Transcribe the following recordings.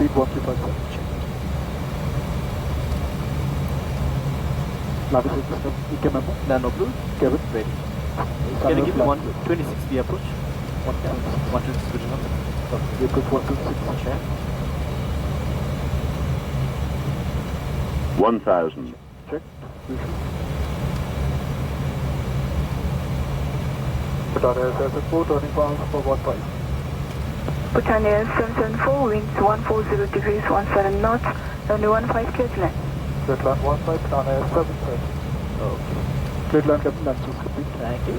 speed 1357. Navigation system, EKMMO, Nano Blue, cabin, ready. Can you give me 126 the approach? 126 good enough. You put 126. Check. 1000. Check. Britannia 774, turning pounds for 15. Britannia 774, winds 140 degrees 17 knots, runway 15 straight line. Straight line 15, Britannia 730. Okay. Straight line Captain Lances complete. Thank you.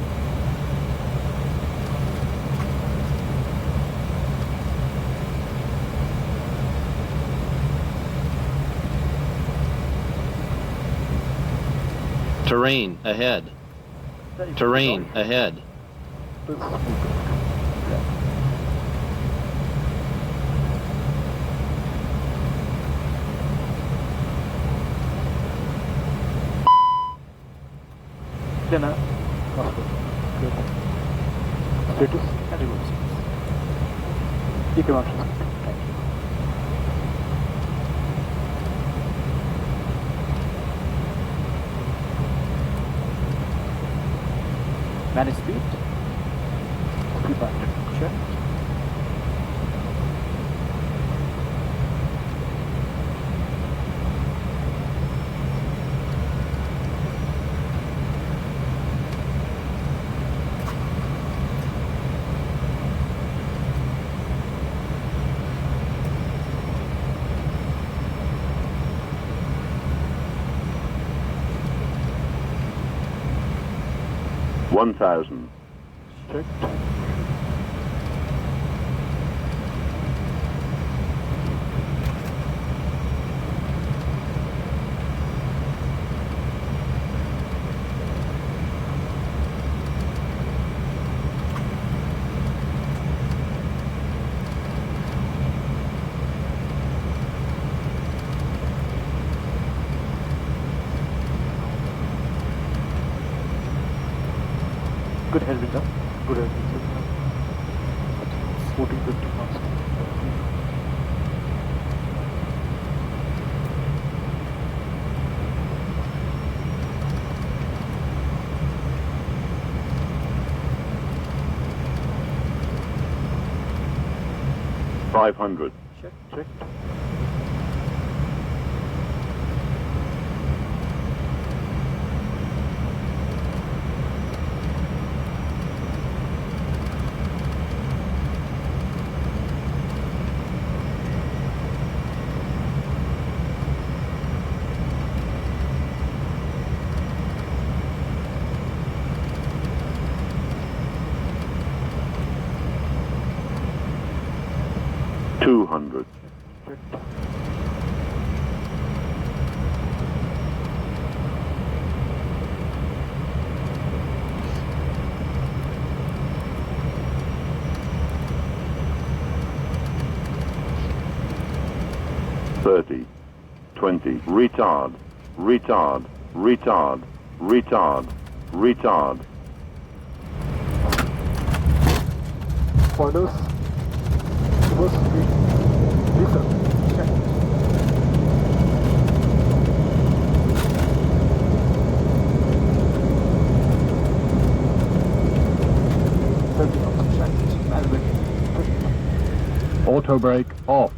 Terrain ahead. Terrain ahead. This is Then status and remote seats. EKMMO. Thank you. Manage speed. Speed back. Check. One 1000. Check. Good headwind up. Good idea. 1450 knots. Five 500. Check. Check. Two 200. Check. 30. 20. Retard. Retard. Retard. Retard. Retard. Spoilers. Reverse speed. Reset. Check. Auto brake off.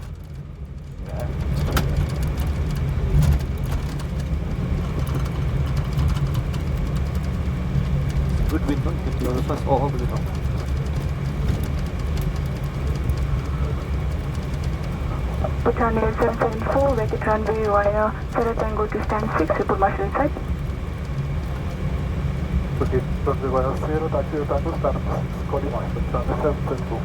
Good wind, no? You can clear the first all the way down. Britannia 774, wait at runway via Sarah Tango to stand 6, report marshal inside. Okay, runway via Sierra Taxi Tango stand 6, calling marshal, runway 774.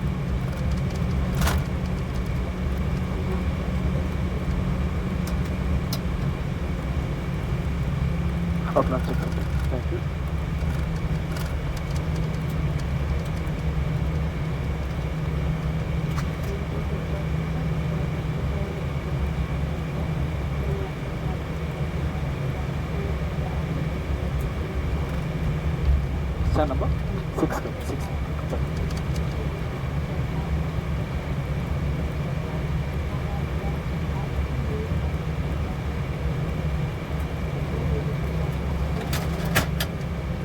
Upland 600. Thank you. Stand number.